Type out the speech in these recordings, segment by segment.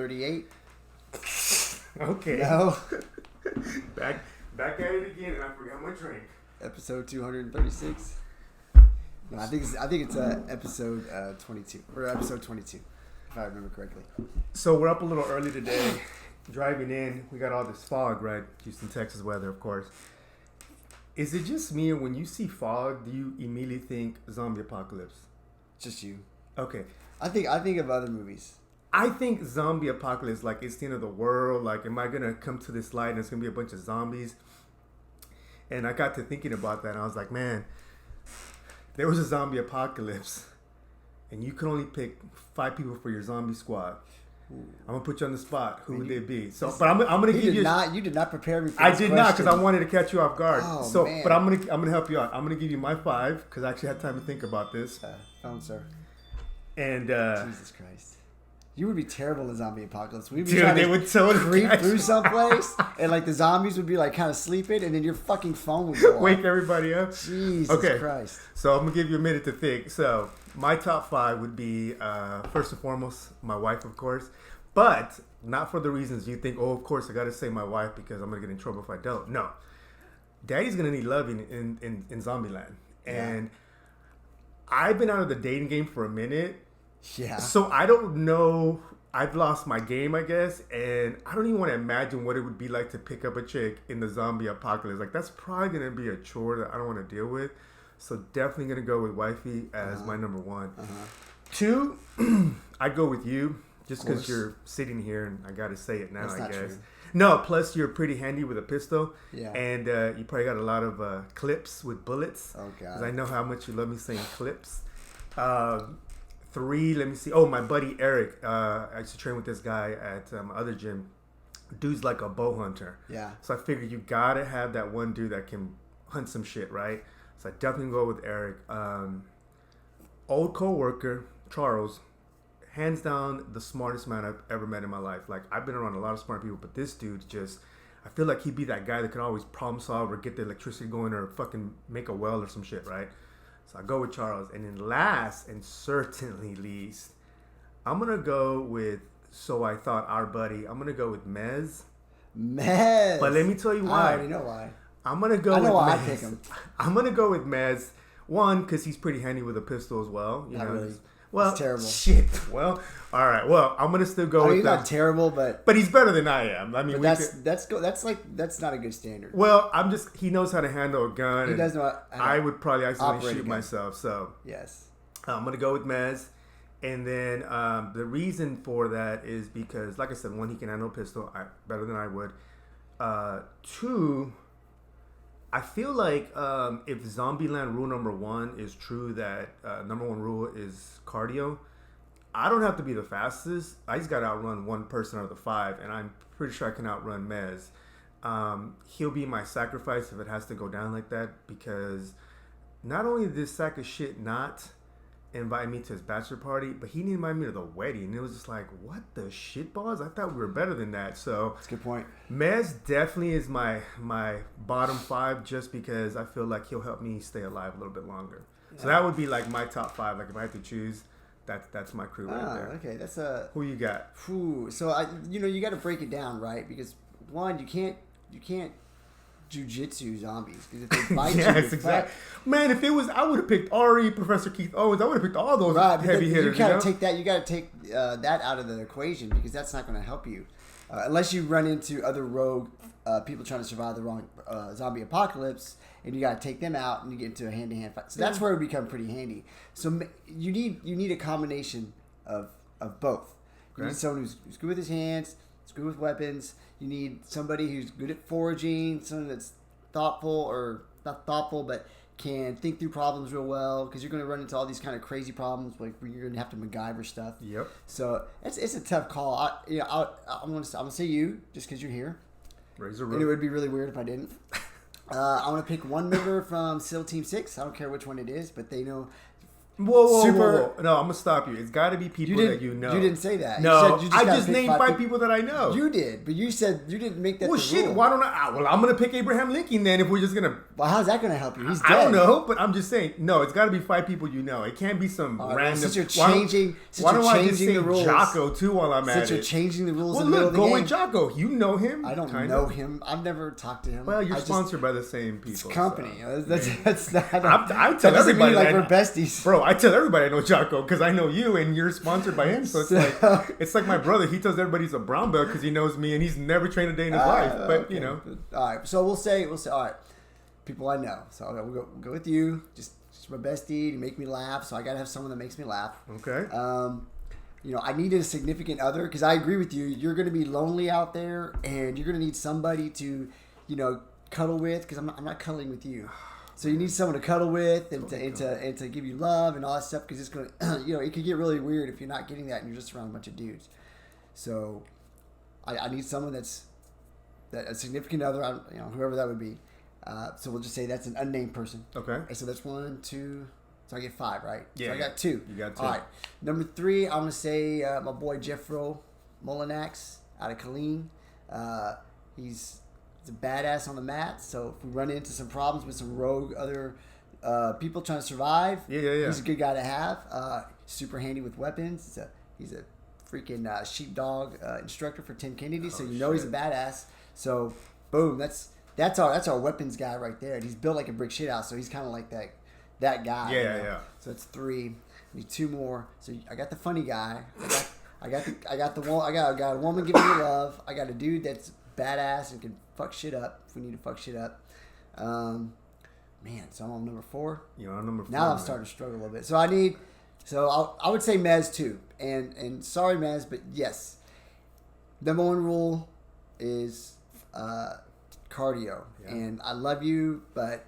38. Okay. No. Back at it again, and I forgot my drink. Episode 236. No, I think it's episode 22 or episode 22, if I remember correctly. So we're up a little early today. Driving in, we got all this fog, right? Houston, Texas weather, of course. Is it just me, or when you see fog, do you immediately think zombie apocalypse? Just you. Okay. I think of other movies. I think zombie apocalypse, like it's the end of the world. Like, am I gonna come to this light and it's gonna be a bunch of zombies? And I got to thinking about that, and I was like, man, there was a zombie apocalypse, and you could only pick 5 people for your zombie squad. Ooh. I'm gonna put you on the spot. Who would they be? So, but I'm gonna give you. You did not prepare me for I this did question. not, because I wanted to catch you off guard. Oh, so, man. but I'm gonna help you out. I'm gonna give you my 5 because I actually had time to think about this. Phone, sir. And Jesus Christ. You would be terrible in zombie apocalypse. We'd be dude, they would totally creep through someplace, and like the zombies would be like kind of sleeping, and then your fucking phone would go off. Wake everybody up. Jesus Christ. So I'm gonna give you a minute to think. So my top 5 would be first and foremost my wife, of course, but not for the reasons you think. Oh, of course I got to say my wife because I'm gonna get in trouble if I don't. No, Daddy's gonna need loving in Zombieland, and I've been out of the dating game for a minute. Yeah. So I don't know. I've lost my game, I guess, and I don't even want to imagine what it would be like to pick up a chick in the zombie apocalypse. Like, that's probably gonna be a chore that I don't want to deal with. So definitely gonna go with wifey as my number 1. 2, I'd go with you just because you're sitting here, and I gotta say it now. That's not true. No, plus you're pretty handy with a pistol. Yeah. And you probably got a lot of clips with bullets. Oh, God. Because I know how much you love me saying clips. 3, let me see. Oh, my buddy Eric. I used to train with this guy at my other gym. Dude's like a bow hunter. Yeah. So I figured you gotta have that one dude that can hunt some shit, right? So I definitely go with Eric. Old co-worker, Charles. Hands down the smartest man I've ever met in my life. Like, I've been around a lot of smart people, but this dude just, I feel like he'd be that guy that could always problem solve or get the electricity going or fucking make a well or some shit, right? So I go with Charles. And then last and certainly least, I'm going to go with, so I thought our buddy, I'm going to go with Mez. Mez. But let me tell you why. I already know why. I'm going to go with I know why Mez. I pick him. I'm going to go with Mez. 1, because he's pretty handy with a pistol as well. Not really. Well, it's terrible. Shit. Well, all right. Well, I'm gonna still go with he's that. not terrible, but he's better than I am. I mean, that's not a good standard. Well, he knows how to handle a gun. He does know. I would probably accidentally shoot gun. myself. So yes, I'm gonna go with Mez, and then the reason for that is because, like I said, 1, he can handle a pistol better than I would. 2. I feel like if Zombieland rule number 1 is true, that number 1 rule is cardio, I don't have to be the fastest. I just got to outrun one person out of the 5, and I'm pretty sure I can outrun Mez. He'll be my sacrifice if it has to go down like that, because not only did this sack of shit not invite me to his bachelor party, but he didn't invite me to the wedding. And it was just like, what the shit balls? I thought we were better than that. So that's a good point. Mez definitely is my bottom 5, just because I feel like he'll help me stay alive a little bit longer. Yeah. So that would be like my top 5. Like, if I had to choose, that's my crew right there. Okay, that's a. Who you got? So you got to break it down, right? Because 1, you can't Jiu Jitsu zombies, because if they bite yes, exactly. Man, if it was, I would have picked Ari, Professor Keith Owens. I would have picked all those heavy hitters. You got to take that out of the equation, because that's not going to help you unless you run into other rogue people trying to survive the wrong zombie apocalypse, and you got to take them out and you get into a hand-to-hand fight. So that's where it would become pretty handy. So you need a combination of both. You need someone who's good with his hands, who's good with weapons. You need somebody who's good at foraging, someone that's thoughtful, or not thoughtful, but can think through problems real well, because you're going to run into all these kind of crazy problems, like where you're going to have to MacGyver stuff. Yep. So it's a tough call. I'm going to say you, just because you're here. Razor and it would be really weird if I didn't. I want to pick one member from SEAL Team 6. I don't care which one it is, but they know Whoa. No, I'm gonna stop you. It's got to be people that you know. You didn't say that. No, you I just named 5 people that I know. You did, but you said you didn't make that. Well, the shit. rule. Why don't I? Well, I'm gonna pick Abraham Lincoln then. If we're just gonna. Well, how's that gonna help you? He's dead. I don't know, but I'm just saying. No, it's got to be 5 people you know. It can't be some random. Since you're changing, why don't I just say the rules, Jocko too while I'm at it? Since you're changing the rules, well, in the middle look, of the go game. with Jocko. You know him. I don't know him. I've never talked to him. Well, you're sponsored by the same people. It's company. So. That's not. I tell everybody like we're besties, bro. I tell everybody I know Jocko because I know you and you're sponsored by him. So it's like my brother. He tells everybody he's a brown belt because he knows me and he's never trained a day in his life. But okay. you know. All right. So we'll say all right. People I know. So we'll go with you. Just my bestie. You make me laugh. So I gotta have someone that makes me laugh. Okay. I needed a significant other because I agree with you. You're going to be lonely out there, and you're going to need somebody to, cuddle with. Because I'm not cuddling with you, so you need someone to cuddle with and to give you love and all that stuff. Because it's going to, it could get really weird if you're not getting that and you're just around a bunch of dudes. So, I need someone that's a significant other. Whoever that would be. So we'll just say that's an unnamed person. Okay. And so that's 1, 2. So I get 5, right? Yeah. So I got 2. You got 2. All right. Number 3, I'm gonna say my boy Jeffro Molinax out of Killeen. He's a badass on the mat. So if we run into some problems with some rogue other people trying to survive, yeah. He's a good guy to have. Super handy with weapons. He's a freaking sheepdog instructor for Tim Kennedy. So he's a badass. So boom, that's our weapons guy right there. And he's built like a brick shit house. So he's kind of like that guy. Yeah. So that's 3. I need 2 more. So I got the funny guy. I got a woman giving me love. I got a dude that's badass and can fuck shit up if we need to fuck shit up. So I'm on number 4. You're on number 4. Now I'm starting to struggle a little bit. So I would say Mez too. And sorry Mez, but yes. Number 1 rule is cardio. Yeah. And I love you, but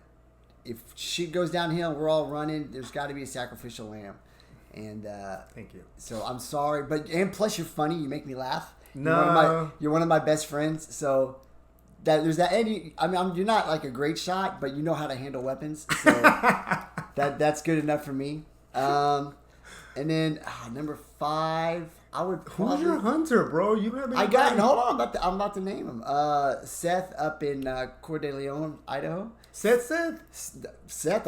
if shit goes downhill, we're all running. There's got to be a sacrificial lamb, and thank you. So I'm sorry, and plus you're funny. You make me laugh. No, you're one of my best friends. So there's that. And you're not like a great shot, but you know how to handle weapons. So that's good enough for me. And then number 5, I would probably... Who's your hunter, bro? You have hold on. I'm about to name him. Seth up in Coeur d'Alene, Idaho. Seth,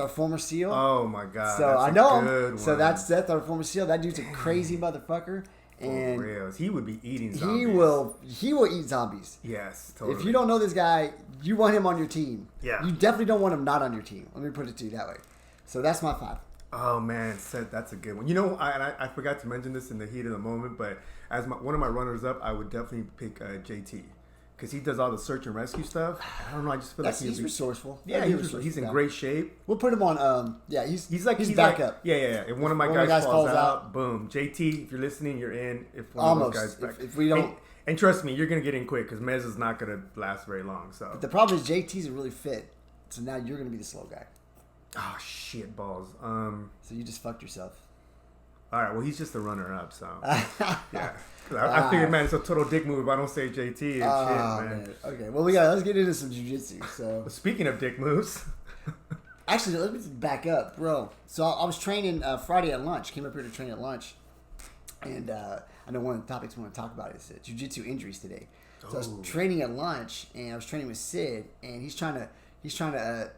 our former SEAL. Oh my God! So I know him. So that's Seth, our former SEAL. That dude's a crazy motherfucker. And for real. He would be eating zombies. He will eat zombies. Yes, totally. If you don't know this guy, you want him on your team. Yeah. You definitely don't want him not on your team. Let me put it to you that way. So that's my 5. Oh man, Seth, that's a good one. You know, I forgot to mention this in the heat of the moment, but as one of my runners up, I would definitely pick JT because he does all the search and rescue stuff. I don't know. I just feel like he's resourceful. Yeah, he's in great shape. We'll put him on. He's back up. Yeah. If one of my guys falls out, boom. JT, if you're listening, you're in. If one of those guys back, if we don't. And trust me, you're gonna get in quick because Mez is not gonna last very long. So but the problem is JT's really fit, so now you're gonna be the slow guy. Oh shit balls. So you just fucked yourself. All right. Well, he's just the runner-up, so yeah. I figured, man, it's a total dick move if I don't say JT and shit, man. Okay. Well, let's get into some jiu-jitsu. So speaking of dick moves, actually, let me back up, bro. So I was training Friday at lunch. Came up here to train at lunch, and I know one of the topics we want to talk about is jiu-jitsu injuries today. So I was training at lunch, and I was training with Sid, and he's trying to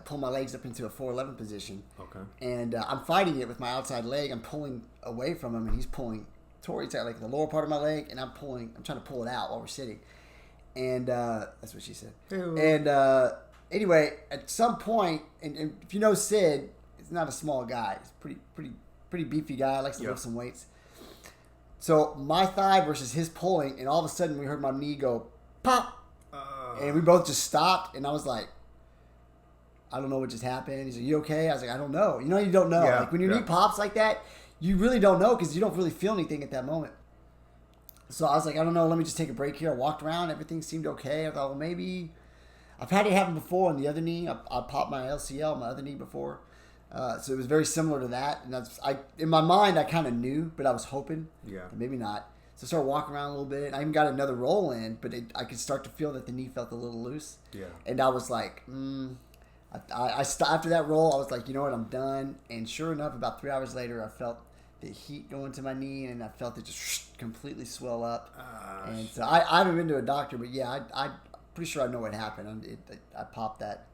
pull my legs up into a 411 position. Okay. And I'm fighting it with my outside leg. I'm pulling away from him, and he's pulling towards like the lower part of my leg, and I'm trying to pull it out while we're sitting. And that's what she said. Ew. And anyway, at some point, and if you know Sid, he's not a small guy. He's pretty beefy guy. Likes to lift some weights. So my thigh versus his pulling, and all of a sudden we heard my knee go pop, and we both just stopped, and I was like, I don't know what just happened. He's like, you okay? I was like, I don't know. You don't know. Yeah, like when your knee pops like that, you really don't know because you don't really feel anything at that moment. So I was like, I don't know. Let me just take a break here. I walked around. Everything seemed okay. I thought, well, maybe I've had it happen before on the other knee. I popped my LCL on my other knee before. So it was very similar to that. And in my mind, I kind of knew, but I was hoping. Yeah. Maybe not. So I started walking around a little bit. I even got another roll in, but I could start to feel that the knee felt a little loose. Yeah. And I was like, After that roll, I was like, you know what, I'm done. And sure enough, about 3 hours later, I felt the heat going to my knee, and I felt it just completely swell up. And so I haven't been to a doctor, but yeah, I'm pretty sure I know what happened. I popped that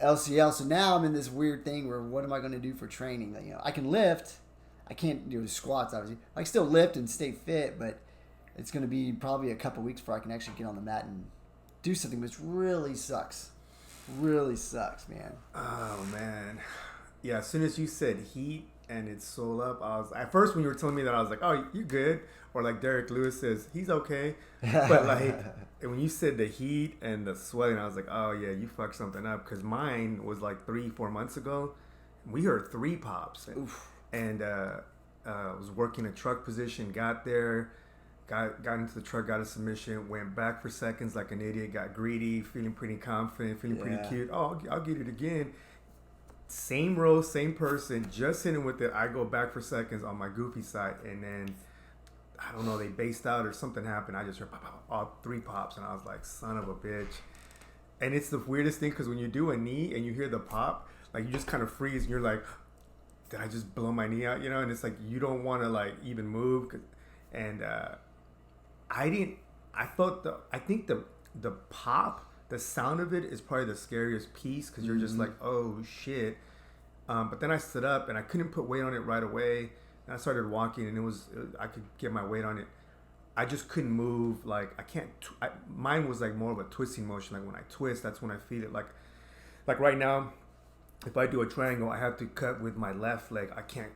LCL. So now I'm in this weird thing where what am I going to do for training? Like, I can lift. I can't do squats, obviously. I can still lift and stay fit, but it's going to be probably a couple weeks before I can actually get on the mat and do something, which really sucks. Really sucks, man. Oh, man. Yeah, as soon as you said heat and it swelled up, I was at first when you were telling me that, I was like, oh, you good? Or like Derek Lewis says, he's okay. But like when you said the heat and the swelling, I was like, oh yeah, you fucked something up, because mine was like 3-4 months ago. We heard 3 pops, and was working a truck position, got there, got into the truck, got a submission, went back for seconds like an idiot, got greedy, feeling pretty confident, feeling pretty cute. Oh, I'll get it again. Same row, same person, just hitting with it. I go back for seconds on my goofy side, and then I don't know, they based out or something happened. I just heard pop, pop, all 3 pops, and I was like, son of a bitch. And it's the weirdest thing, because when you do a knee and you hear the pop, like you just kind of freeze, and you're like, did I just blow my knee out? And it's like you don't want to like even move. And I think the pop, the sound of it is probably the scariest piece, because you're just like, oh shit. But then I stood up and I couldn't put weight on it right away. And I started walking, and I could get my weight on it. I just couldn't move. Like I can't. Mine was like more of a twisting motion. Like when I twist, that's when I feel it. Like right now, if I do a triangle, I have to cut with my left leg. I can't.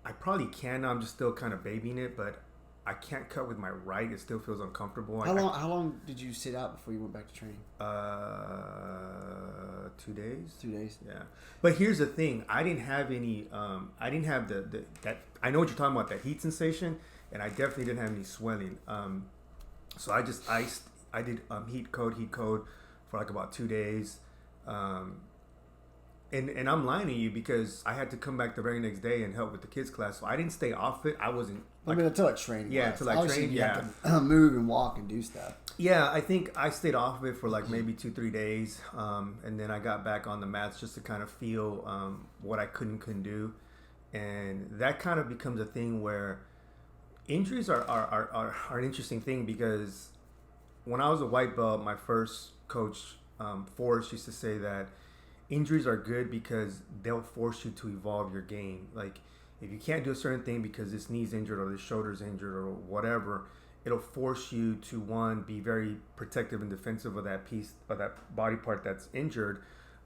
I probably can now. I'm just still kind of babying it, but I can't cut with my right. It still feels uncomfortable. How long did you sit out before you went back to training? 2 days. 2 days. Yeah. But here's the thing. I didn't have any. I didn't have that. I know what you're talking about, that heat sensation, and I definitely didn't have any swelling. So I just iced. I did heat code for like about 2 days. And I'm lying to you, because I had to come back the very next day and help with the kids class, so I didn't stay off it. I wasn't. Until I trained. Yeah, until I trained. You have to move and walk and do stuff. Yeah, I think I stayed off of it for like maybe 2-3 days, and then I got back on the mats just to kind of feel what I couldn't do, and that kind of becomes a thing where injuries are an interesting thing, because when I was a white belt, my first coach, Forrest, used to say that injuries are good because they'll force you to evolve your game. Like if you can't do a certain thing because this knee's injured or this shoulder's injured or whatever, it'll force you to, one, be very protective and defensive of that piece of that body part that's injured,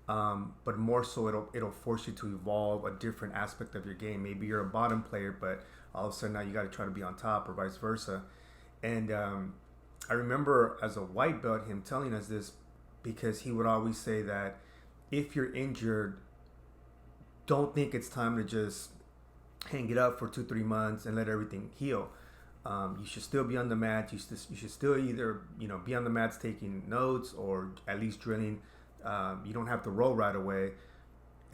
but more so it'll force you to evolve a different aspect of your game. Maybe you're a bottom player, but all of a sudden now you got to try to be on top, or vice versa. And I remember as a white belt him telling us this, because he would always say that if you're injured, don't think it's time to just hang it up for 2-3 months and let everything heal. You should still be on the mat. You should still either be on the mats taking notes, or at least drilling. You don't have to roll right away.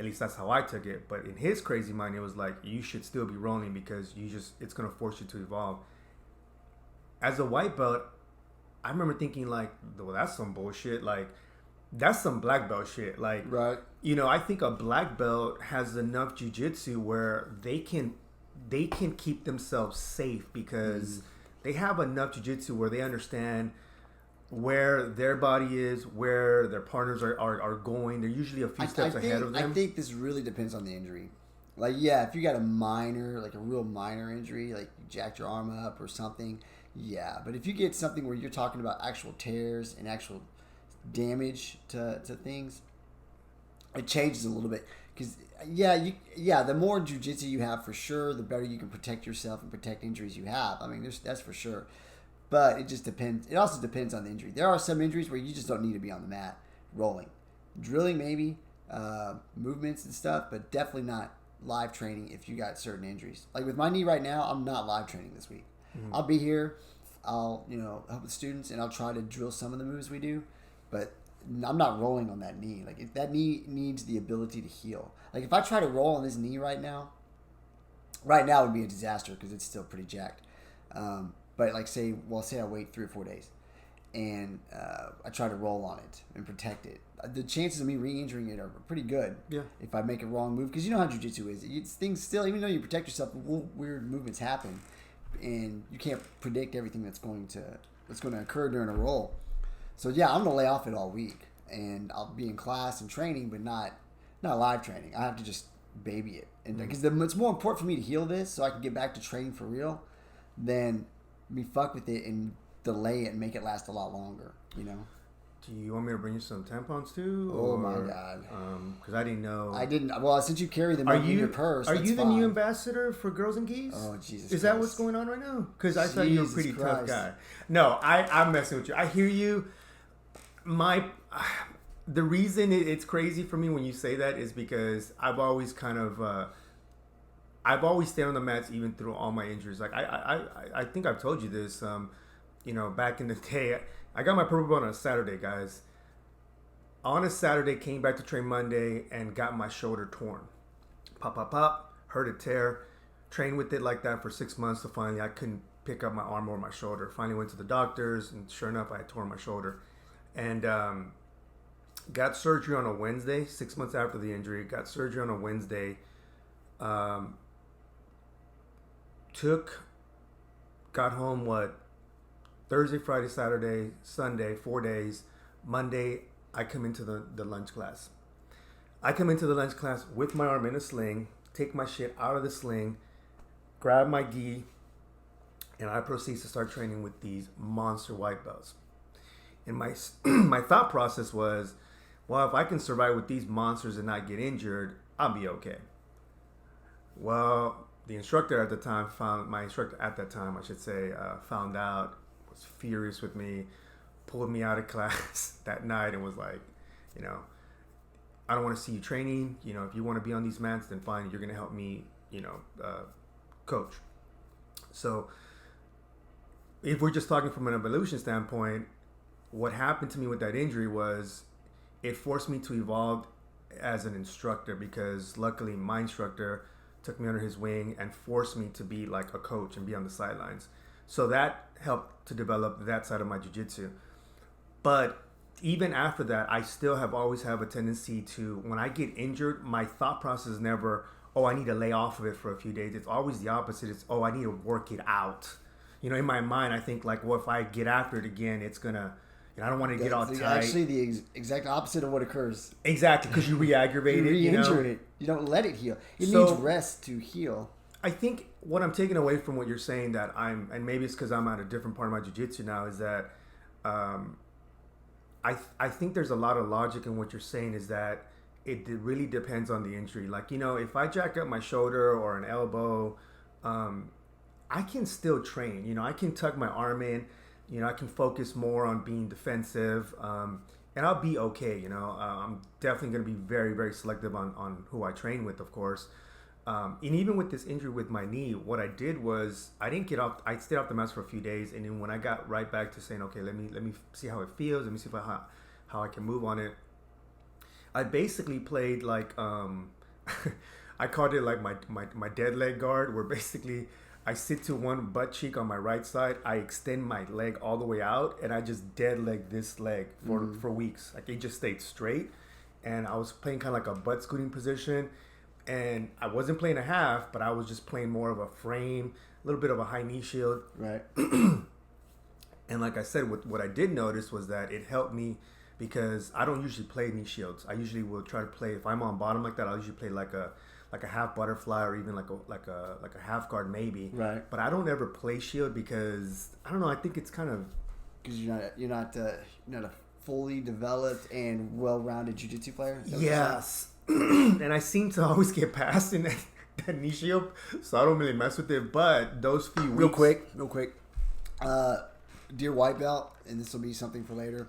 At least that's how I took it. But in his crazy mind, it was like you should still be rolling, because it's gonna force you to evolve. As a white belt, I remember thinking like, well, that's some bullshit. Like that's some black belt shit. Like, right. I think a black belt has enough jiu-jitsu where they can keep themselves safe, because they have enough jiu-jitsu where they understand where their body is, where their partners are going. They're usually a few steps ahead of them. I think this really depends on the injury. Like, yeah, if you got a real minor injury, like you jacked your arm up or something, yeah. But if you get something where you're talking about actual tears and actual damage to things, it changes a little bit. Because the more jiu-jitsu you have, for sure, the better you can protect yourself and protect injuries you have. I mean, that's for sure. But it just depends. It also depends on the injury. There are some injuries where you just don't need to be on the mat rolling, drilling maybe, movements and stuff, but definitely not live training if you got certain injuries. Like with my knee right now, I'm not live training this week. I'll be here. I'll help with students, and I'll try to drill some of the moves we do, but I'm not rolling on that knee. Like, if that knee needs the ability to heal. Like, if I try to roll on this knee right now it would be a disaster because it's still pretty jacked. But, like, say I wait 3 or 4 days. and I try to roll on it and protect it. The chances of me re-injuring it are pretty good. Yeah. If I make a wrong move, because you know how jiu-jitsu is. Things still, even though you protect yourself, weird movements happen, and you can't predict everything that's going to occur during a roll. So yeah, I'm gonna lay off it all week, and I'll be in class and training, but not live training. I have to just baby it, and because it's more important for me to heal this so I can get back to training for real, than me fuck with it and delay it and make it last a lot longer. You know. Do you want me to bring you some tampons too? Oh my god! Because I didn't know. I didn't. Well, since you carry them in your purse, are that's you the fine. new ambassador for Girls and Geese? Oh Jesus! Is that what's going on right now? Because I thought you were a pretty Christ. tough guy. No, I'm messing with you. I hear you. The reason it's crazy for me when you say that is because I've always kind of I've always stayed on the mats even through all my injuries. Like I think I've told you this. Back in the day, I got my purple belt on a Saturday, guys. On a Saturday, came back to train Monday and got my shoulder torn. Pop, hurt a tear. Trained with it like that for 6 months to finally I couldn't pick up my arm or my shoulder. Finally went to the doctors, and sure enough, I had torn my shoulder. And got surgery on a Wednesday, 6 months after the injury. Got surgery on a Wednesday. Got home, Thursday, Friday, Saturday, Sunday, 4 days. Monday, I come into the lunch class. I come into the lunch class with my arm in a sling, take my shit out of the sling, grab my gi, and I proceed to start training with these monster white belts. And my my thought process was, well, if I can survive with these monsters and not get injured, I'll be okay. Well, the instructor at the time found out, was furious with me, pulled me out of class that night and was like, I don't want to see you training. If you want to be on these mats, then fine. You're going to help me, coach. So if we're just talking from an evolution standpoint, what happened to me with that injury was it forced me to evolve as an instructor, because luckily my instructor took me under his wing and forced me to be like a coach and be on the sidelines. So that helped to develop that side of my jiu-jitsu. But even after that, I still always have a tendency to, when I get injured, my thought process is never, I need to lay off of it for a few days. It's always the opposite. It's, I need to work it out. In my mind, I think if I get after it again, it's going to, I don't want to get all tight. Actually, the exact opposite of what occurs. Exactly, because you re-aggravate it. You re-injure it. You don't let it heal. It needs rest to heal. I think what I'm taking away from what you're saying, and maybe it's because I'm at a different part of my jiu-jitsu now, is that I think there's a lot of logic in what you're saying, is that it really depends on the injury. Like, if I jack up my shoulder or an elbow, I can still train. I can tuck my arm in. I can focus more on being defensive, and I'll be okay. I'm definitely going to be very, very selective on who I train with, of course. And even with this injury with my knee, what I did was I didn't get off. I stayed off the mats for a few days, and then when I got right back to saying, okay, let me see how it feels. Let me see how I can move on it. I basically played like I called it like my dead leg guard, where basically I sit to one butt cheek on my right side. I extend my leg all the way out, and I just dead leg this leg for weeks. Like, it just stayed straight, and I was playing kind of like a butt scooting position. And I wasn't playing a half, but I was just playing more of a frame, a little bit of a high knee shield. Right. And like I said, what I did notice was that it helped me, because I don't usually play knee shields. I usually will try to play, if I'm on bottom like that, I'll usually play like a half butterfly, or even like a half guard maybe. Right. But I don't ever play shield because I don't know. I think it's kind of because you're not a fully developed and well-rounded jiu-jitsu player. Yes. And I seem to always get past in that knee shield, so I don't really mess with it. But those few weeks... Real quick. Dear white belt, and this will be something for later.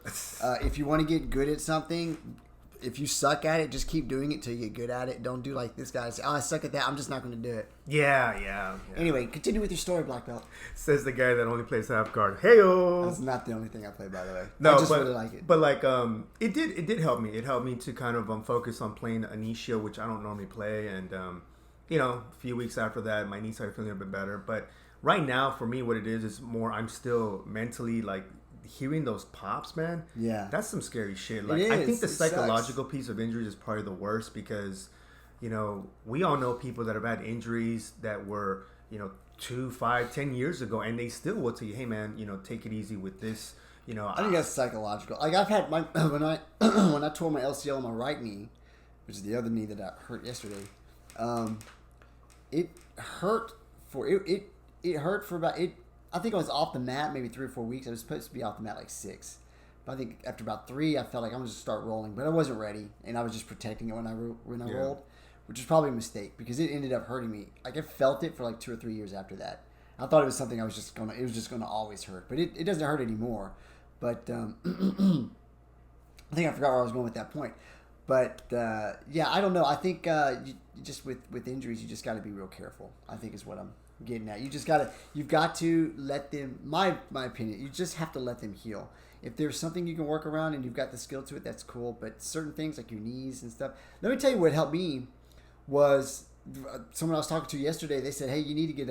If you want to get good at something, if you suck at it, just keep doing it till you get good at it. Don't do like this guy. Say, I suck at that. I'm just not going to do it. Yeah. Anyway, continue with your story, black belt. Says the guy that only plays half guard. Heyo. That's not the only thing I play, by the way. No, I just really like it. But like, it did help me. It helped me to kind of focus on playing a knee shield, which I don't normally play. And a few weeks after that, my knees started feeling a bit better. But right now, for me, what it is more I'm still mentally like hearing those pops, man. Yeah, that's some scary shit. Like, it is. I think the It psychological sucks. piece of injuries is probably the worst because, you know, we all know people that have had injuries that were, you know, 2, 5, 10 years ago, and they still will tell you, hey, man, you know, take it easy with this. You know, I think that's psychological. Like I've had my when I when I tore my LCL on my right knee, which is the other knee that I hurt yesterday. It hurt for it hurt for about it. I think I was off the mat maybe 3 or 4 weeks. I was supposed to be off the mat like 6, but I think after about 3, I felt like I'm gonna just start rolling. But I wasn't ready, and I was just protecting it when I rolled, which is probably a mistake because it ended up hurting me. Like I felt it for like 2 or 3 years after that. I thought it was something it was just gonna always hurt, but it doesn't hurt anymore. But I think I forgot where I was going with that point. But yeah, I don't know. I think you just with injuries, you just got to be real careful. I think is what I'm getting at. You've got to let them. My opinion, you just have to let them heal. If there's something you can work around and you've got the skill to it, that's cool. But certain things like your knees and stuff. Let me tell you what helped me was someone I was talking to yesterday. They said, "Hey, you need to get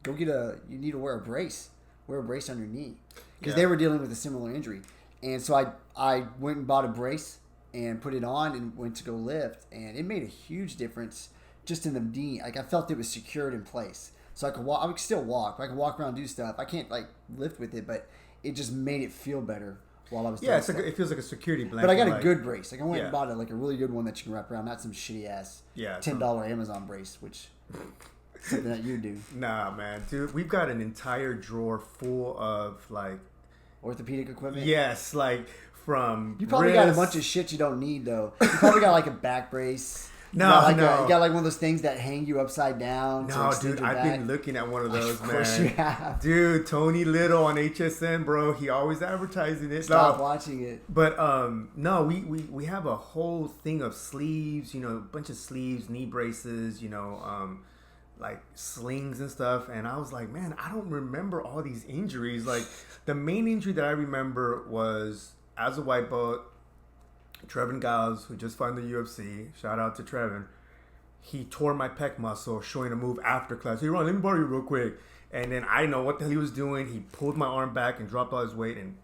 you need to wear a brace. Wear a brace on your knee." Because they were dealing with a similar injury. And so I went and bought a brace and put it on and went to go lift. And it made a huge difference just in the knee. Like I felt it was secured in place. So I could walk. I could still walk. I could walk around and do stuff. I can't like lift with it, but it just made it feel better while I was doing stuff. It feels like a security blanket. But I got a good brace. Like I went and bought a really good one that you can wrap around. Not some shitty ass $10 Amazon brace, which... something that you do. Nah, man, dude, we've got an entire drawer full of like orthopedic equipment. Yes, like from you probably got a bunch of shit you don't need though. You probably got like a back brace. No, you got like one of those things that hang you upside down. No, dude, I've been looking at one of those, man. Of course you have. Dude, Tony Little on HSN, bro. He always advertising it. Stop watching it. But no, we have a whole thing of sleeves. You know, a bunch of sleeves, knee braces. You know, like slings and stuff. And I was like, man, I don't remember all these injuries. Like the main injury that I remember was as a white belt, Trevin Giles, who just fought in the UFC, shout out to Trevin. He tore my pec muscle showing a move after class. Hey, Ron, let me borrow you real quick. And then I know what the hell he was doing. He pulled my arm back and dropped all his weight, and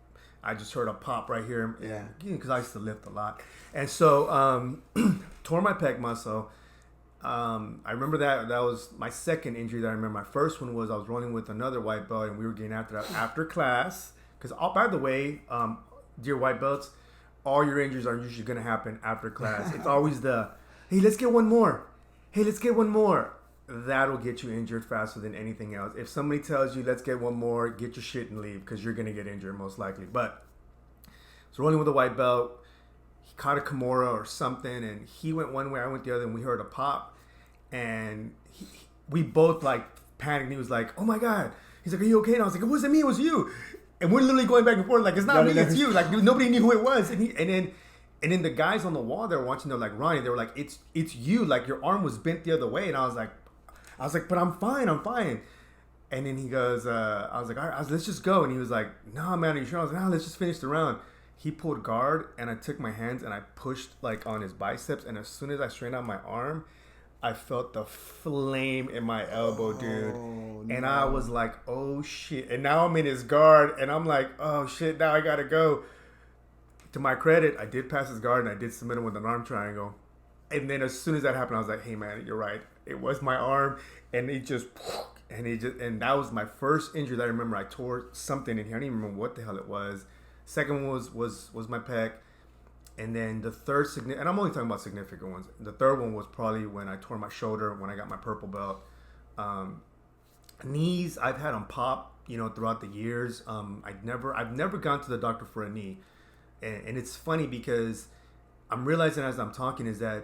I just heard a pop right here. Yeah. Because I used to lift a lot. And so, tore my pec muscle. I remember that was my second injury that I remember. My first one was I was rolling with another white belt, and we were getting after that after class. Because, by the way, dear white belts, all your injuries are usually going to happen after class. It's always hey, let's get one more. Hey, let's get one more. That'll get you injured faster than anything else. If somebody tells you, let's get one more, get your shit and leave, because you're going to get injured most likely. But, so rolling with a white belt, he caught a Kimura or something, and he went one way, I went the other, and we heard a pop. And we both like panicked. And he was like, "Oh my god!" He's like, "Are you okay?" And I was like, "It wasn't me. It was you." And we're literally going back and forth like, "It's not me. It's you." Like nobody knew who it was. And then the guys on the wall they were watching. They're like, "Ronnie," they were like, "It's you. Like your arm was bent the other way." And I was like, "But I'm fine. I'm fine." And then he goes, "I was like, all right, let's just go." And he was like, "Nah, man, are you sure?" I was like, "Nah, let's just finish the round." He pulled guard, and I took my hands and I pushed like on his biceps. And as soon as I straightened out my arm, I felt the flame in my elbow, dude. And no. I was like, oh, shit. And now I'm in his guard, and I'm like, oh, shit, now I got to go. To my credit, I did pass his guard, and I did submit him with an arm triangle. And then as soon as that happened, I was like, hey, man, you're right. It was my arm, and and that was my first injury that I remember. I tore something in here. I don't even remember what the hell it was. Second one was my pec. And then the third, and I'm only talking about significant ones. The third one was probably when I tore my shoulder when I got my purple belt. Knees, I've had them pop, throughout the years. I've never gone to the doctor for a knee, and it's funny because I'm realizing as I'm talking is that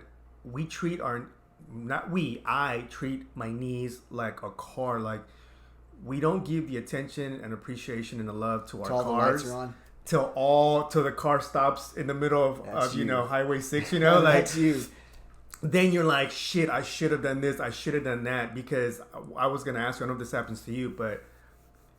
I treat my knees like a car. Like we don't give the attention and appreciation and the love to our cars. The lights are on. Till the car stops in the middle of Highway 6, like that's you. Then you're like, shit, I should have done this, I should have done that, because I was gonna ask you, I don't know if this happens to you, but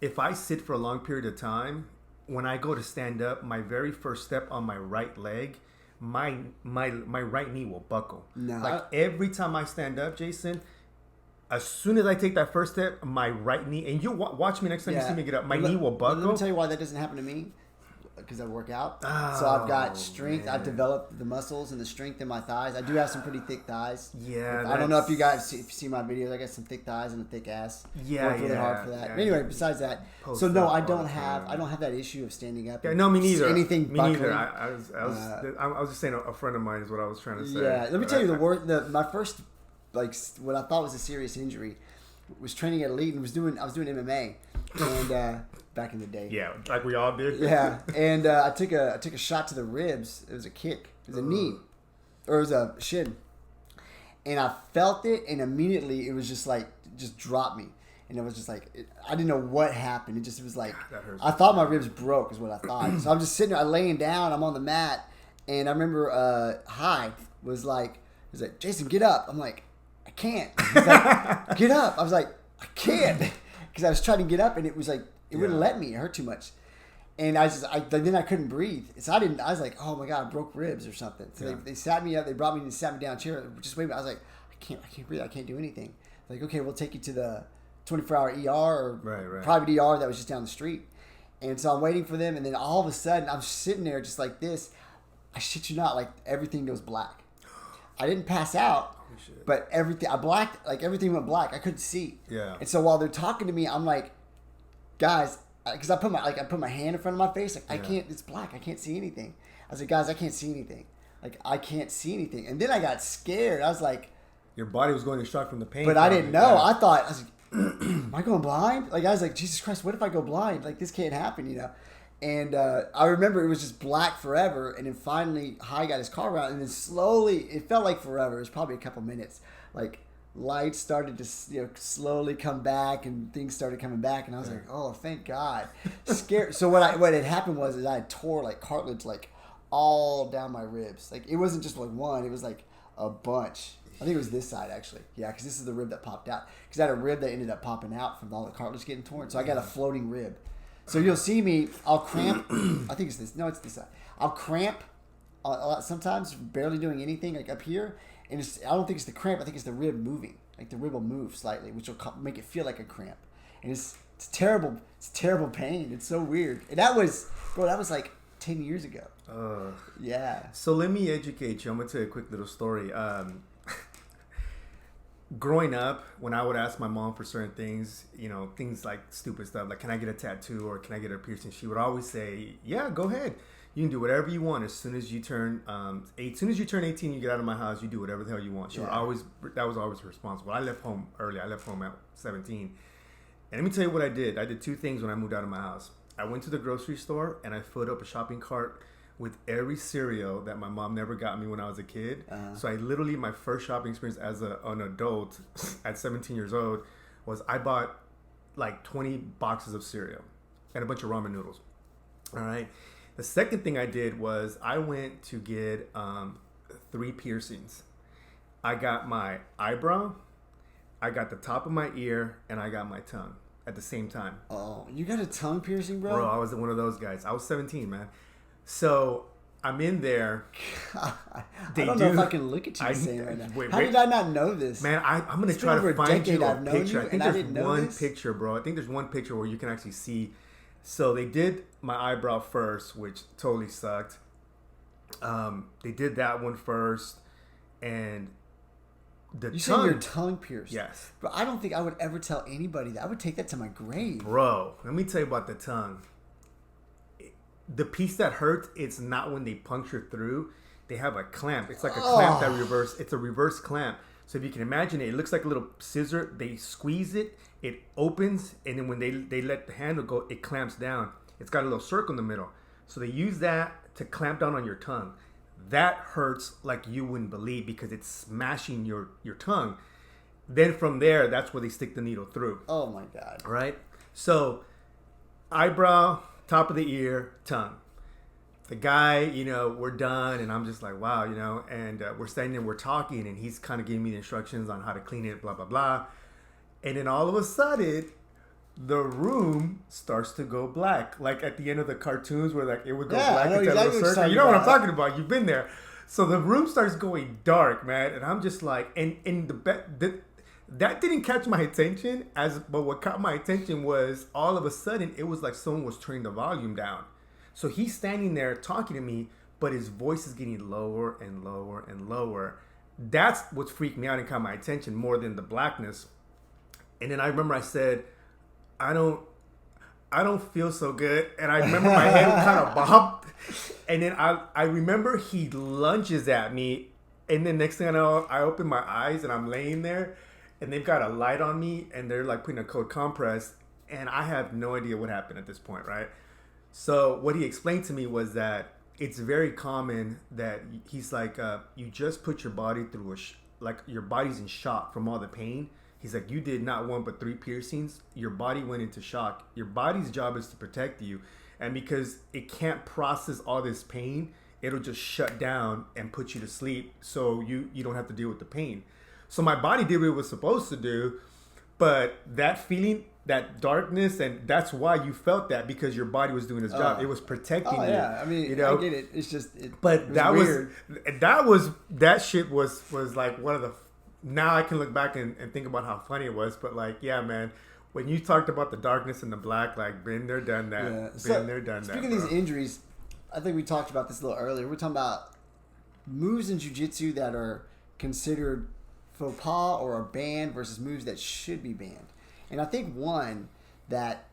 if I sit for a long period of time, when I go to stand up, my very first step on my right leg, my right knee will buckle. No. Like every time I stand up, Jason, as soon as I take that first step, my right knee, and you watch me next time you see me get up, my knee will buckle. Let me tell you why that doesn't happen to me. Because I work out. So I've got strength. Man. I've developed the muscles and the strength in my thighs. I do have some pretty thick thighs. Yeah. I don't know if you guys see my videos. I got some thick thighs and a thick ass. Yeah, Work really hard for that. But anyway, besides that, so no, I don't have that issue of standing up. Yeah, no, me neither. Anything me buckling. neither. I was just saying a friend of mine is what I was trying to say. Yeah, let me tell you my first what I thought was a serious injury was training at Elite and I was doing MMA and back in the day. Yeah, like we all did. Yeah, and I took a shot to the ribs. It was a kick. It was a knee, or it was a shin, and I felt it, and immediately it was just dropped me, and it was just like I didn't know what happened. It was like that hurts. I thought my ribs broke is what I thought. So I'm just sitting there, I'm laying down, I'm on the mat, and I remember was like Jason, get up. I'm like, I can't. He's like, get up. I was like, I can't, because I was trying to get up, and it was like. It wouldn't let me. It hurt too much, and then I couldn't breathe. So I was like, oh my god, I broke ribs or something. So they sat me up. They brought me and sat me down a chair. Just wait a minute. I was like, I can't breathe. I can't do anything. Like, okay, we'll take you to the 24-hour ER or private ER that was just down the street. And so I'm waiting for them, and then all of a sudden I'm sitting there just like this. I shit you not, like everything goes black. I didn't pass out, but everything everything went black. I couldn't see. Yeah. And so while they're talking to me, I'm like, guys, because I put my hand in front of my face, like I can't. It's black. I can't see anything. I was like, guys, I can't see anything. Like I can't see anything. And then I got scared. I was like, your body was going in shock from the pain. But I didn't know. I thought I was like, am I going blind? Like I was like, Jesus Christ, what if I go blind? Like this can't happen, you know. And I remember it was just black forever. And then finally, Hai got his car out, and then slowly, it felt like forever. It was probably a couple minutes. Like lights started to slowly come back, and things started coming back, and I was like, oh, thank God. Scared. So what had happened was I tore like cartilage like all down my ribs. Like it wasn't just like one; it was like a bunch. I think it was this side actually. Yeah, because this is the rib that popped out. Because I had a rib that ended up popping out from all the cartilage getting torn. So I got a floating rib. So you'll see me. I'll cramp. I think it's this. No, it's this side. I'll cramp a lot sometimes, barely doing anything like up here. And I don't think it's the cramp. I think it's the rib moving. Like the rib will move slightly, which will make it feel like a cramp. And it's terrible. It's terrible pain. It's so weird. And that was like 10 years ago. Yeah. So let me educate you. I'm going to tell you a quick little story. Growing up, when I would ask my mom for certain things, things like stupid stuff, like can I get a tattoo or can I get a piercing? She would always say, yeah, go ahead. You can do whatever you want as soon as you turn 18, you get out of my house, you do whatever the hell you want. That was always her response. Well, I left home early. I left home at 17. And let me tell you what I did. I did two things when I moved out of my house. I went to the grocery store and I filled up a shopping cart with every cereal that my mom never got me when I was a kid. So I literally, my first shopping experience as an adult at 17 years old was I bought like 20 boxes of cereal and a bunch of ramen noodles. All right. The second thing I did was I went to get 3 piercings. I got my eyebrow, I got the top of my ear, and I got my tongue at the same time. Oh, you got a tongue piercing, bro? Bro, I was one of those guys. I was 17, man. So I'm in there. I don't know if I can look at you saying right now. How did I not know this? Man, I'm going to try to find you a picture. I think there's one picture, bro. I think there's one picture where you can actually see. So they did my eyebrow first, which totally sucked. They did that one first, and you said your tongue pierced? Yes. But I don't think I would ever tell anybody that. I would take that to my grave. Bro, let me tell you about the tongue. The piece that hurts, it's not when they puncture through. They have a clamp. It's like a clamp that reverse. It's a reverse clamp. So if you can imagine it looks like a little scissor. They squeeze it. It opens, and then when they let the handle go, it clamps down. It's got a little circle in the middle. So they use that to clamp down on your tongue. That hurts like you wouldn't believe because it's smashing your tongue. Then from there, that's where they stick the needle through. Oh my God. Right? So eyebrow, top of the ear, tongue. The guy, we're done, and I'm just like, wow, and we're standing there, we're talking, and he's kind of giving me the instructions on how to clean it, blah, blah, blah. And then all of a sudden, the room starts to go black. Like at the end of the cartoons where like it would go black into a little circle. You know what I'm talking about. You've been there. So the room starts going dark, man. And I'm just like, and that didn't catch my attention. But what caught my attention was all of a sudden it was like someone was turning the volume down. So he's standing there talking to me, but his voice is getting lower and lower and lower. That's what's freaked me out and caught my attention more than the blackness. And then I remember I said, I don't feel so good. And I remember my head kind of bobbed. And then I remember he lunges at me. And then next thing I know, I open my eyes and I'm laying there. And they've got a light on me. And they're like putting a cold compress. And I have no idea what happened at this point, right? So what he explained to me was that it's very common that he's like, you just put your body through like your body's in shock from all the pain. He's like, you did not 1 but 3 piercings. Your body went into shock. Your body's job is to protect you. And because it can't process all this pain, it'll just shut down and put you to sleep so you don't have to deal with the pain. So my body did what it was supposed to do. But that feeling, that darkness, and that's why you felt that, because your body was doing its job. It was protecting you. Yeah, I mean, I get it. It's just, that shit was like one of the. Now I can look back and think about how funny it was, but like, yeah, man, when you talked about the darkness and the black, like, been there, done that. Yeah. Been there, done that. Speaking of these injuries, I think we talked about this a little earlier. We're talking about moves in jiu-jitsu that are considered faux pas or are banned versus moves that should be banned. And I think one that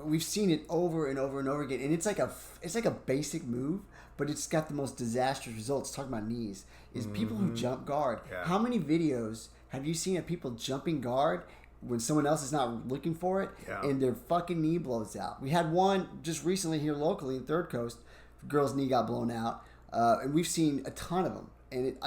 we've seen it over and over and over again, and it's like a basic move, but it's got the most disastrous results. Talking about knees, is people who jump guard. Yeah. How many videos have you seen of people jumping guard when someone else is not looking for it, and their fucking knee blows out? We had one just recently here locally in Third Coast. The girl's knee got blown out, and we've seen a ton of them. And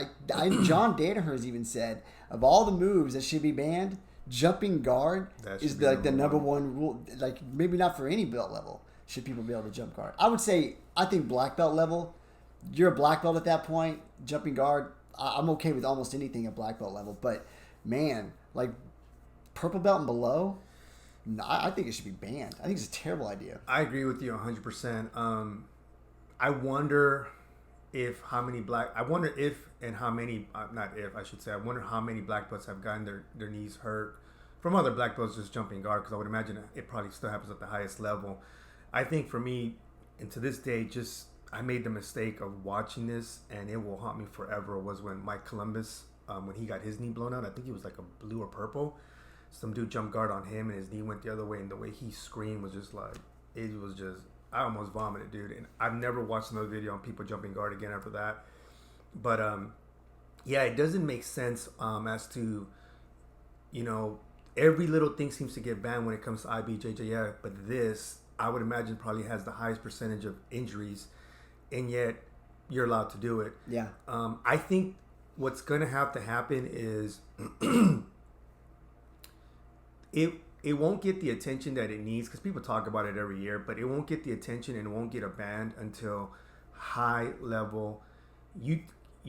John Danaher has even said, of all the moves that should be banned, jumping guard is the number one rule. Like, maybe not for any belt level should people be able to jump guard. I would say, I think black belt level, you're a black belt at that point, jumping guard, I'm okay with almost anything at black belt level. But, man, like, purple belt and below, I think it should be banned. I think it's a terrible idea. I agree with you 100%. I wonder how many black belts have gotten their knees hurt from other black belts just jumping guard, because I would imagine it probably still happens at the highest level. I think for me, and to this day, I made the mistake of watching this, and it will haunt me forever, was when Mike Columbus, when he got his knee blown out, I think he was like a blue or purple. Some dude jumped guard on him, and his knee went the other way, and the way he screamed was just like, it was just, I almost vomited, dude. And I've never watched another video on people jumping guard again after that. But, yeah, it doesn't make sense as to, every little thing seems to get banned when it comes to IBJJF, but this, I would imagine, probably has the highest percentage of injuries, and yet you're allowed to do it. Yeah. I think what's going to have to happen is it won't get the attention that it needs, because people talk about it every year, but it won't get the attention and it won't get a ban until high level. You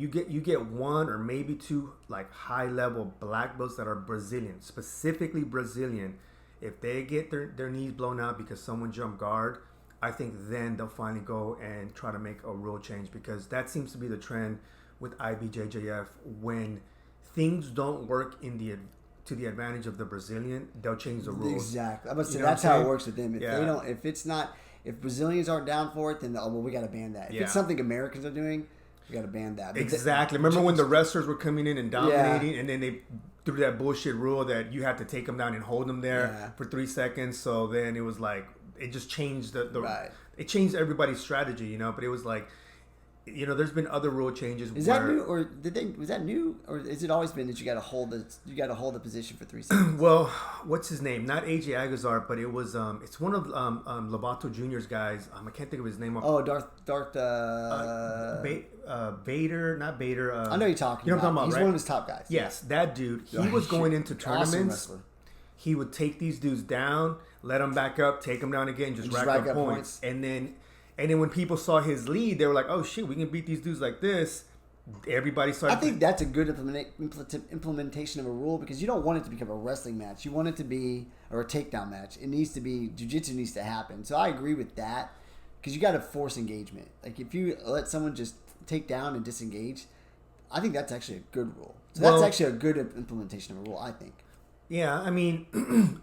get one or maybe two like high level black belts that are Brazilian, specifically Brazilian. If they get their knees blown out because someone jumped guard, I think then they'll finally go and try to make a rule change, because that seems to be the trend with IBJJF. When things don't work to the advantage of the Brazilian, they'll change the rules. Exactly. I must say that's how it works with them. If Brazilians aren't down for it, then we got to ban that. If it's something Americans are doing, we got to ban that. But exactly. Remember when the wrestlers were coming in and dominating, and then they threw that bullshit rule that you had to take them down and hold them there for 3 seconds. So then it was like, it just changed it changed everybody's strategy, but it was like, there's been other rule changes. Is that new, or was that new, or has it always been that you got to hold the position for 3 seconds? Well, what's his name? Not AJ Agazar, but it was it's one of Lovato Jr.'s guys. I can't think of his name. Bader, not Bader. I know you're talking. You know what I'm talking about, He's right? one of his top guys. Yes, that dude. He was going into tournaments. Awesome. He would take these dudes down, let them back up, take them down again, just rack up points. And then when people saw his lead, they were like, "Oh shit, we can beat these dudes like this." Everybody started. I think that's a good implementation of a rule, because you don't want it to become a wrestling match. You want it to be a takedown match. It needs to be, jiu-jitsu needs to happen. So I agree with that, because you got to force engagement. Like, if you let someone just take down and disengage, I think that's actually a good rule. So that's actually a good implementation of a rule, I think. Yeah, I mean,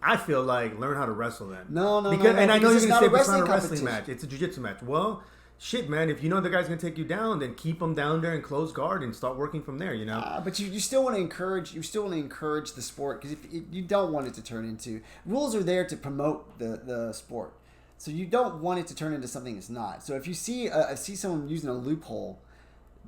I feel like learn how to wrestle then. No, because, no, And I know because you're it's going to not say a it's not a wrestling wrestling competition. match. It's a jiu-jitsu match. Well, shit, man. If you know the guy's going to take you down, then keep him down there and close guard and start working from there, you know? But you still want to encourage. You still want to encourage the sport because if you don't want it to turn into rules are there to promote the sport, so you don't want it to turn into something it's not. So if you see someone using a loophole,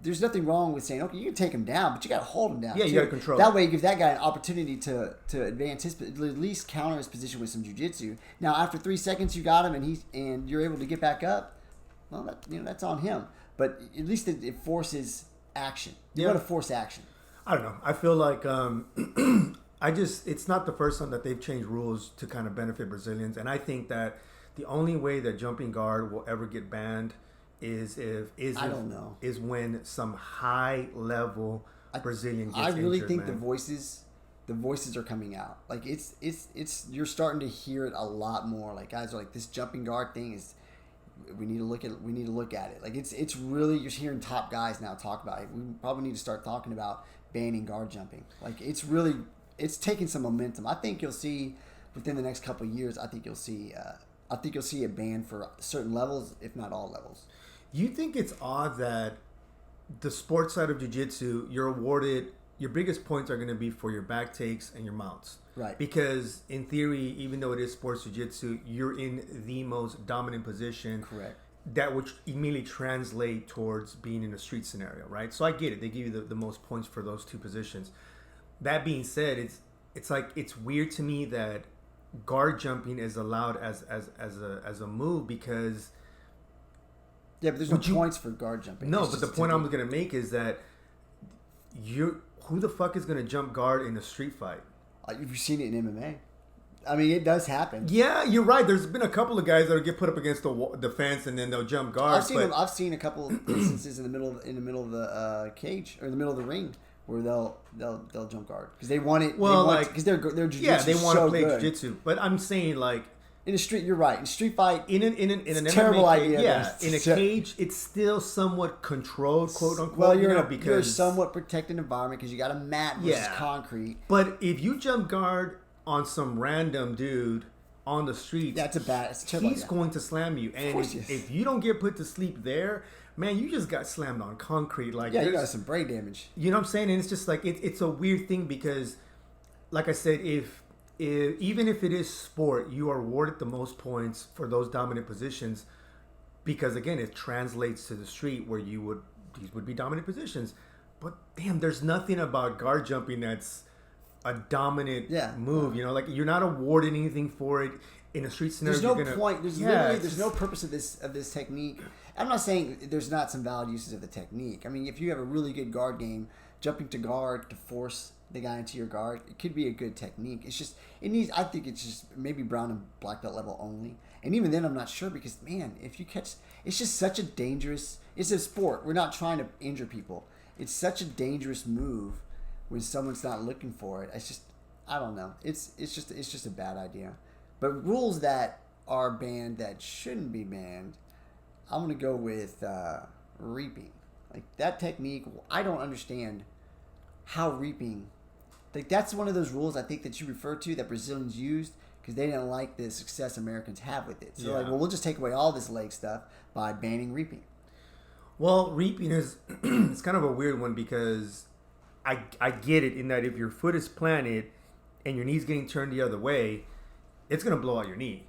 there's nothing wrong with saying, okay, you can take him down, but you got to hold him down. Yeah, you too. got to control. That way, you give that guy an opportunity to advance his, at least counter his position with some jiu-jitsu. Now, after 3 seconds, you got him, and you're able to get back up. Well, that's on him. But at least it forces action. You want to force action. I don't know. I feel like it's not the first time that they've changed rules to kind of benefit Brazilians, and I think that the only way that jumping guard will ever get banned is when some high level Brazilian gets I really injured, think man. the voices are coming out. Like it's you're starting to hear it a lot more. Like guys are like, this jumping guard thing is, we need to look at it. Like it's really, you're hearing top guys now talk about it. We probably need to start talking about banning guard jumping. Like it's taking some momentum. I think you'll see within the next couple of years. I think you'll see a ban for certain levels, if not all levels. You think it's odd that the sports side of jiu-jitsu, you're awarded, your biggest points are going to be for your back takes and your mounts. Right. Because in theory, even though it is sports jiu-jitsu, you're in the most dominant position. Correct. That would immediately translate towards being in a street scenario, right? So I get it. They give you the most points for those two positions. That being said, it's like, it's weird to me that guard jumping is allowed as a move because... Yeah, but there's no points for guard jumping. No, but the point I'm going to make is that who the fuck is going to jump guard in a street fight? You've seen it in MMA. I mean, it does happen. Yeah, you're right. There's been a couple of guys that get put up against the fence and then they'll jump guard. I've seen a couple of instances in the middle of the cage or in the middle of the ring where they'll jump guard because they want it. Well, because they're jiu-jitsu. Yeah, they want to play good. jiu-jitsu. But I'm saying like in a street, you're right. In a street fight, in an terrible MMA idea. Yeah, in a cage, it's still somewhat controlled, quote unquote. Well, you're a somewhat protected environment because you got a mat versus concrete. But if you jump guard on some random dude on the street, it's a terrible he's idea. going to slam you. And if you don't get put to sleep there, man, you just got slammed on concrete. Like, you got some brain damage. You know what I'm saying? And it's just like it's a weird thing because, like I said, if even if it is sport, you are awarded the most points for those dominant positions because again, it translates to the street where these would be dominant positions. But damn, there's nothing about guard jumping that's a dominant move. You know, like you're not awarded anything for it in a street scenario. There's no point. There's no purpose of this technique. I'm not saying there's not some valid uses of the technique. I mean, if you have a really good guard game, jumping to guard to force the guy into your guard, it could be a good technique. It's just I think it's just maybe brown and black belt level only. And even then, I'm not sure because man, if you catch, it's just such a dangerous. It's a sport. We're not trying to injure people. It's such a dangerous move when someone's not looking for it. It's just, I don't know. It's just a bad idea. But rules that are banned that shouldn't be banned, I'm gonna go with reaping. Like that technique, I don't understand how reaping. Like that's one of those rules I think that you refer to that Brazilians used because they didn't like the success Americans have with it. So we'll just take away all this leg stuff by banning reaping. Well, reaping is it's kind of a weird one because I get it in that if your foot is planted and your knee's getting turned the other way, it's going to blow out your knee.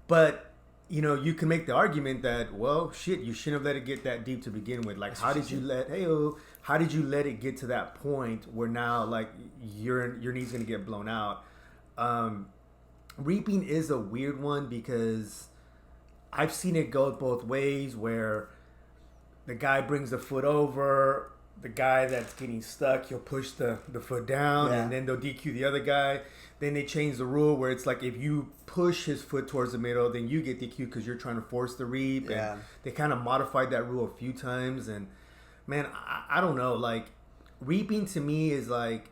But, you know, you can make the argument that, well, shit, you shouldn't have let it get that deep to begin with. Like, how did you let it get to that point where now, like, your knee's going to get blown out? Reaping is a weird one because I've seen it go both ways where the guy brings the foot over, the guy that's getting stuck, he'll push the foot down, and then they'll DQ the other guy. Then they change the rule where it's like if you push his foot towards the middle, then you get DQ because you're trying to force the reap. Yeah. And they kind of modified that rule a few times. And, man, I don't know. Like, reaping to me is like,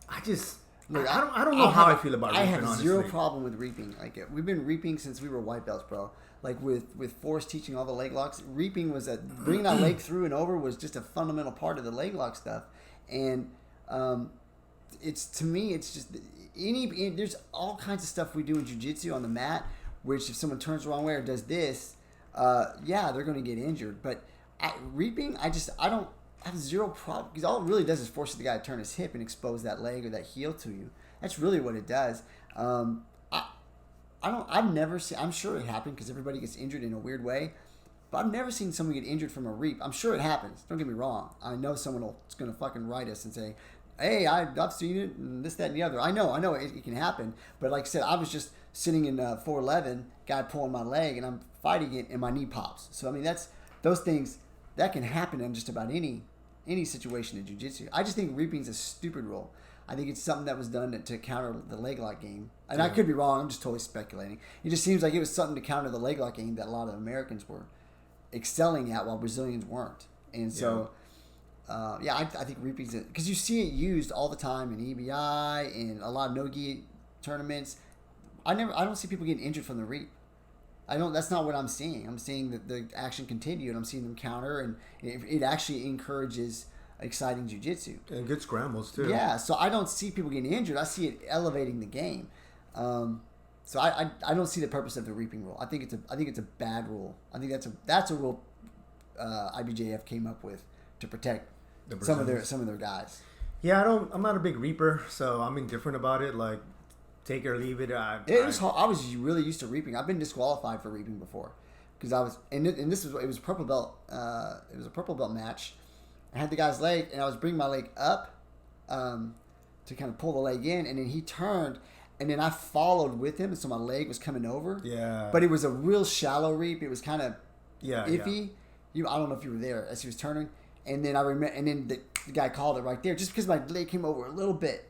I don't know how I feel about reaping, honestly. I have zero problem with reaping. Like, we've been reaping since we were white belts, bro. Like with Forrest teaching all the leg locks, reaping was bringing that leg through and over was just a fundamental part of the leg lock stuff. And it's to me, it's just there's all kinds of stuff we do in jiu-jitsu on the mat, which if someone turns the wrong way or does this, yeah, they're going to get injured. But reaping, I don't have zero problem because all it really does is force the guy to turn his hip and expose that leg or that heel to you. That's really what it does. I've never seen. I'm sure it happened because everybody gets injured in a weird way. But I've never seen someone get injured from a reap. I'm sure it happens. Don't get me wrong. I know someone is going to fucking write us and say, hey, I've seen it and this, that, and the other. I know it can happen. But like I said, I was just sitting in 411, guy pulling my leg, and I'm fighting it, and my knee pops. So, I mean, those things, that can happen in just about any situation in jiu-jitsu. I just think reaping is a stupid rule. I think it's something that was done to counter the leg lock game. And I could be wrong. I'm just totally speculating. It just seems like it was something to counter the leg lock game that a lot of Americans were excelling at while Brazilians weren't. And so, I think reaping's it because you see it used all the time in EBI and a lot of no-gi tournaments. I don't see people getting injured from the reap. That's not what I'm seeing. I'm seeing that the action continue, and I'm seeing them counter, and it actually encourages exciting jiu-jitsu and good scrambles too. Yeah, so I don't see people getting injured. I see it elevating the game. So I don't see the purpose of the reaping rule. I think it's a bad rule. I think that's a rule IBJF came up with to protect some of their guys. Yeah, I'm not a big reaper, so I'm indifferent about it. Like, take it or leave it. It was hard. I was really used to reaping. I've been disqualified for reaping before because I was and this was it was a purple belt. It was a purple belt match. I had the guy's leg, and I was bringing my leg up to kind of pull the leg in, and then he turned. And then I followed with him, and so my leg was coming over. Yeah. But it was a real shallow reap. It was kind of iffy. Yeah. I don't know if you were there as he was turning. And then I remember, and then the guy called it right there, just because my leg came over a little bit.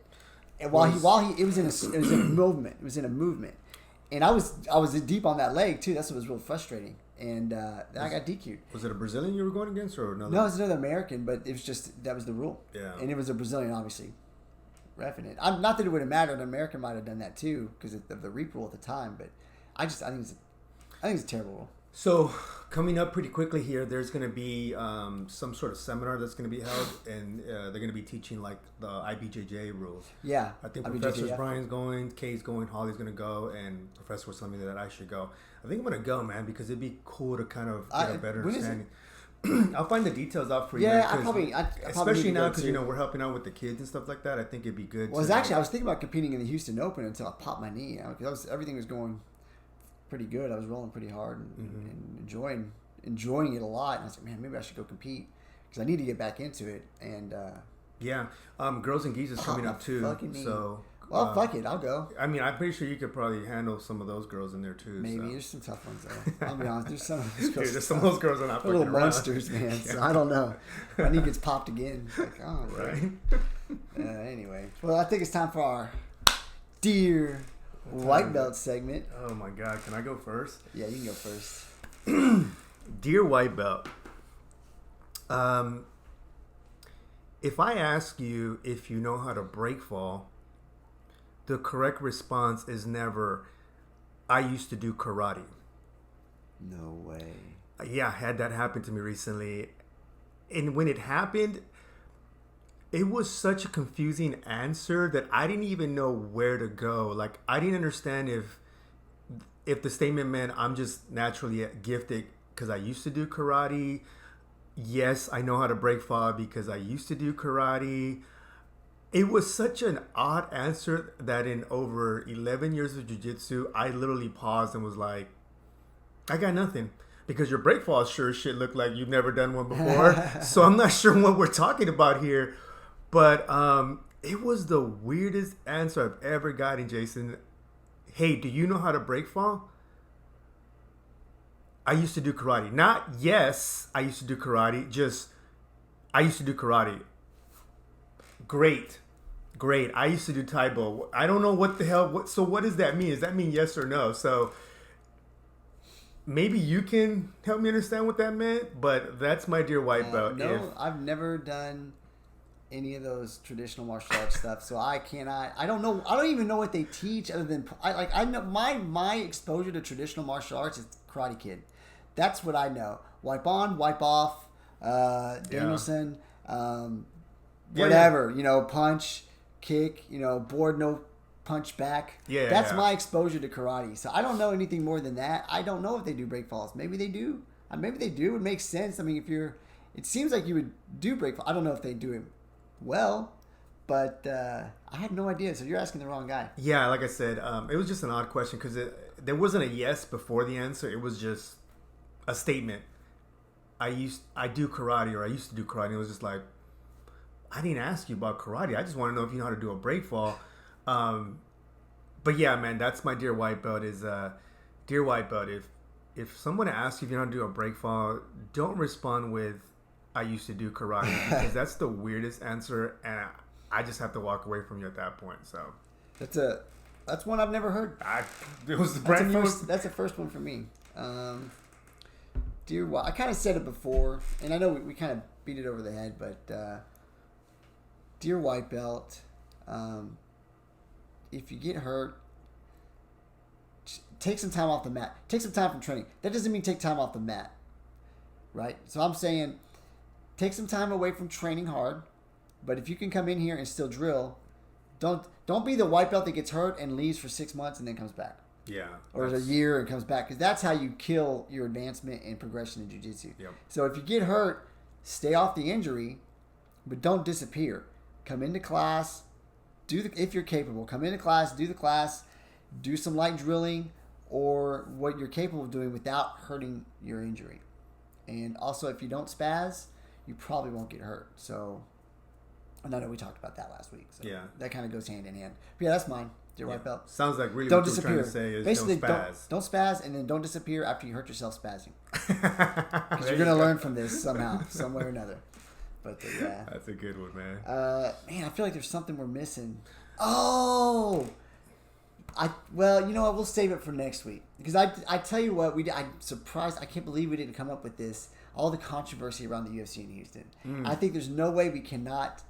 And it was in a movement. It was in a movement, and I was deep on that leg too. That's what was real frustrating. And then I got DQ'd. Was it a Brazilian you were going against, or another? No, it was another American, but it was just that was the rule. Yeah. And it was a Brazilian, obviously. Reffing it. Not that it would have mattered. An American might have done that too because of the reap rule at the time. But I think it's a terrible rule. So coming up pretty quickly here, there's going to be some sort of seminar that's going to be held, and they're going to be teaching like the IBJJ rules. Yeah, I think Professor Brian's going, Kay's going, Holly's going to go, and Professor was telling me that I should go. I think I'm going to go, man, because it'd be cool to kind of get a better understanding. I'll find the details out for you. Yeah, man, especially now because we're helping out with the kids and stuff like that. I think it'd be good. Well, I was thinking about competing in the Houston Open until I popped my knee. Everything was going pretty good. I was rolling pretty hard and enjoying it a lot. And I was like, man, maybe I should go compete because I need to get back into it. And Girls and Geese is coming up too. So. Well, fuck it, I'll go. I mean, I'm pretty sure you could probably handle some of those girls in there too. Maybe there's some tough ones though. I'll be honest. There's some of those girls. Dude, there's some of those girls are not little monsters, man. Yeah. So I don't know. My knee gets popped again. It's like, oh, right. Anyway, well, I think it's time for our Dear White Belt segment. Oh my God, can I go first? Yeah, you can go first. Dear White Belt. If I ask you if you know how to break fall, the correct response is never, I used to do karate. No way. Yeah, I had that happen to me recently. And when it happened, it was such a confusing answer that I didn't even know where to go. Like, I didn't understand if the statement meant I'm just naturally gifted because I used to do karate. Yes, I know how to break fall because I used to do karate. It was such an odd answer that in over 11 years of jiu-jitsu, I literally paused and was like, I got nothing. Because your break falls sure as shit look like you've never done one before. So I'm not sure what we're talking about here. But it was the weirdest answer I've ever gotten, Jason. Hey, do you know how to break fall? I used to do karate. Not yes, I used to do karate. Just, I used to do karate. Great. I used to do Taibo. I don't know what the hell. So what does that mean? Does that mean yes or no? So maybe you can help me understand what that meant. But that's my dear white belt. No, I've never done any of those traditional martial arts stuff. So I cannot. I don't know. I don't even know what they teach other than I know my exposure to traditional martial arts is Karate Kid. That's what I know. Wipe on, wipe off. Danielson. Whatever, punch, kick, board, no punch back. Yeah, That's yeah. my exposure to karate. So I don't know anything more than that. I don't know if they do break falls. Maybe they do. Maybe they do. It makes sense. I mean, it seems like you would do break falls. I don't know if they do it well, but I had no idea. So you're asking the wrong guy. Yeah, like I said, it was just an odd question because there wasn't a yes before the answer. It was just a statement. I do karate, or I used to do karate. And it was just like, I didn't ask you about karate. I just want to know if you know how to do a break fall. But yeah, man, that's my dear white belt. Dear white belt. If someone asks you if you know how to do a break fall, don't respond with, I used to do karate, because that's the weirdest answer, and I just have to walk away from you at that point. So that's one I've never heard. It was brand new. That's the first one for me. Dear white, I kind of said it before, and I know we kind of beat it over the head, but dear white belt, if you get hurt, take some time off the mat. Take some time from training. That doesn't mean take time off the mat, right? So I'm saying take some time away from training hard, but if you can come in here and still drill, don't be the white belt that gets hurt and leaves for 6 months and then comes back. Yeah. Or a year and comes back, because that's how you kill your advancement and progression in jiu-jitsu. Yep. So if you get hurt, stay off the injury, but don't disappear. Come into class, if you're capable, come into class, do some light drilling or what you're capable of doing without hurting your injury. And also, if you don't spaz, you probably won't get hurt. So, and I know we talked about that last week. So yeah. That kind of goes hand in hand. But yeah, that's mine. Dear white belt. Sounds like really don't what you're disappear. trying to say is basically, don't spaz. Don't spaz, and then don't disappear after you hurt yourself spazzing. Because you're going to learn from this somehow, some way or another. But yeah. That's a good one, man. Man, I feel like there's something we're missing. Oh! Well, you know what? We'll save it for next week. Because I tell you what, I'm surprised. I can't believe we didn't come up with this. All the controversy around the UFC in Houston. I think there's no way we cannot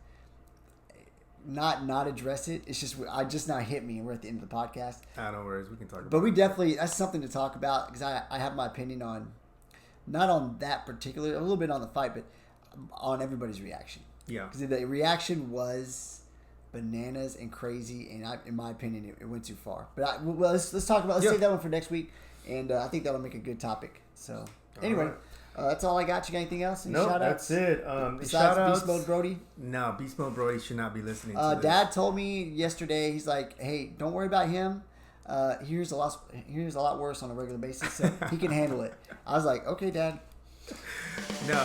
not address it. It's just now hit me, and we're at the end of the podcast. No worries. We can talk about it. But we definitely, that's something to talk about, because I have my opinion on, not on that particular, a little bit on the fight, but on everybody's reaction. Yeah. Because the reaction was bananas and crazy, and in my opinion, it went too far. But let's talk about. Let's save that one for next week, and I think that'll make a good topic. So anyway, right. That's all I got. You got anything else? Any no, shout-outs? that's it. Besides Beast Mode Brody. No, Beast Mode Brody should not be listening to this. Dad told me yesterday. He's like, "Hey, don't worry about him. Here's a lot worse on a regular basis, so he can handle it." I was like, "Okay, Dad." No.